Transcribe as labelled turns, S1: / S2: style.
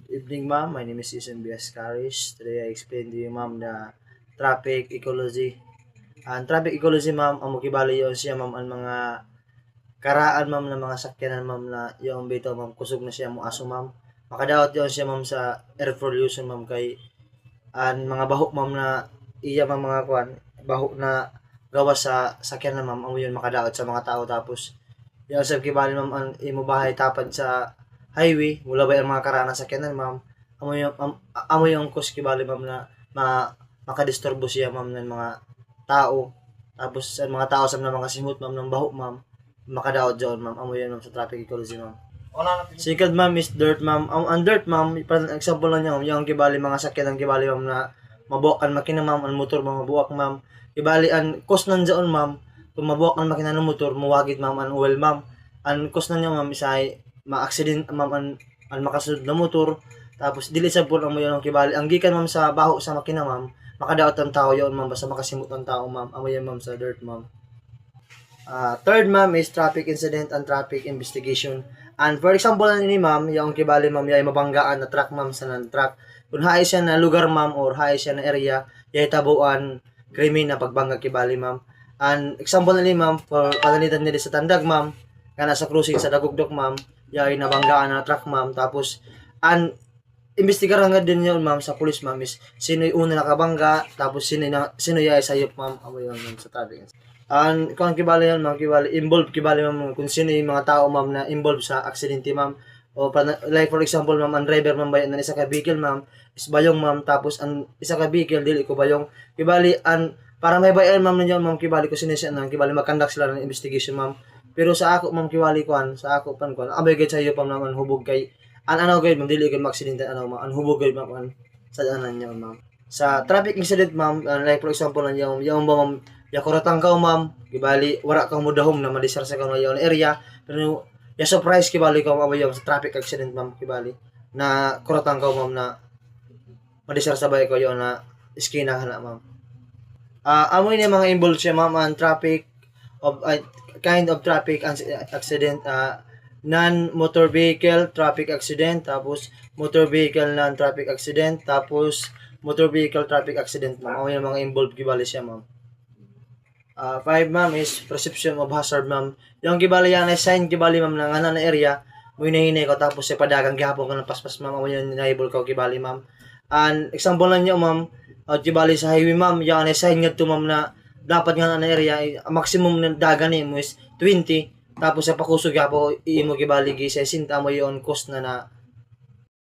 S1: Evening, ma'am. My name is Jason B. Ascaris. Today, I explain to you, ma'am, the traffic ecology. Ang traffic ecology, ma'am, ang mukibali yun siya, ma'am, ang mga karaan, ma'am, ng mga sakyanan, ma'am, na yung bito, ma'am, kusog na siya mo aso, ma'am. Makadawat yun siya, ma'am, sa air pollution, ma'am, kay ang mga baho, ma'am, na iya, ma'am, mga kuan, baho na gawa sa sakyanan, ma'am, amo yun makadawat sa mga tao. Tapos, yung sa kibali, ma'am, ang imo bahay tapad sa highway, mula ba yung mga karaan ng sakyanan, ma'am, amo yung kus kibali, ma'am, na makadisturbo siya, ma'am, ng mga tao. Tapos sa mga tao sa mga simut, ma'am, ng baho, ma'am, makadaot dyan, ma'am, amo yan, ma'am, sa traffic ecology, ma'am. Second, ma'am, is dirt, ma'am. Ang dirt, ma'am, parang example lang niya, ma'am, yung kibali mga sakyan ng kibali, ma'am, na mabuak ang makina, ma'am, ang motor, ma'am, mabuak, ma'am. Kibali ang cost nandiyan, ma'am, kung mabuak ang makina ng motor, muwagit, ma'am, ang oil, ma'am. Ang cost na niya, ma'am, isa ay ma-accident, ma'am, ang makasunod na motor. Tapos dili sa pun ang mo yung kibali. Ang gikan, ma'am, sa baho sa makina, ma'am, makadaot ang tao yon, ma'am, basta makasimot ang tao, ma'am. Amo yan, ma'am, sa dirt, ma'am. Third, ma'am, is traffic incident and traffic investigation. And for example, ni ma'am, yung kibali, ma'am, yung mabanggaan na truck, ma'am, sa truck. Kung hay siya na lugar, ma'am, or hay siya na area, yung tabuan krimen na pagbangga kibali, ma'am. And example ni ma'am, for panalitan nila sa tandag, ma'am, kana sa cruising sa Dagugdok, ma'am, yung nabanggaan na truck, ma'am. Tapos, and investigaran nga din yun, ma'am, sa police, ma'am, is sino yung una nakabangga, tapos sino yung sayop, ma'am, amo yun, ma'am, sa traffic. Kung kibali yan, ma'am, kibali, involved, kibali, ma'am, kung sino yung mga tao, ma'am, na involved sa aksidente, ma'am. O, like, for example, ma'am, ang driver, ma'am, bayan ng isa ka vehicle, ma'am, is bayong, ma'am, tapos, ang isa ka vehicle, dili ko bayong, kibali, para may bayan, ma'am, nandiyan, ma'am, kibali ko sinisya, kibali, mag-conduct sila ng investigation, ma'am. Pero sa ako, ma'am, kibali, sa ako, abay, gayt sa iyo, ma'am, ang hubog kay, ano, gayt, ma'am, dili, kay maksidente, ma'am, ang hubog, gayt, ma'am, sa anan niya, ma'am. Sa traffic incident, ma'am, like, for example, yung ba, ma'am, yakuratang ka, ma'am, kibali, wala kang mudahom na madisar sa kang yung area, pero ya surprise kibali ka, ma'am, yung sa traffic accident, ma'am, kibali, na kuratang ka, ma'am, na madisar sa bay ko yung na iskina na, ma'am. Amoy niya mga involved siya, ma'am, ang traffic of kind of traffic accident, non-motor vehicle traffic accident, tapos motor vehicle non-traffic accident, tapos motor vehicle traffic accident, ma'am. Amoy yung mga involved kibali siya, ma'am. 5, ma'am, is perception of hazard, ma'am. Yung kibali yan, sign kibali, ma'am, ng na area, mo hinahinay ko, tapos sa padagang gihapon ka ng paspas, ma'am, mo yung naibol ko kibali, ma'am. And example lang nyo, ma'am, kibali sa highway, ma'am, yung sign nga to, ma'am, na dapat nga na area, maximum na dagan mo is 20, tapos sa pakusog gihapon, iimo kibali, gisa, sinta mo yung cost na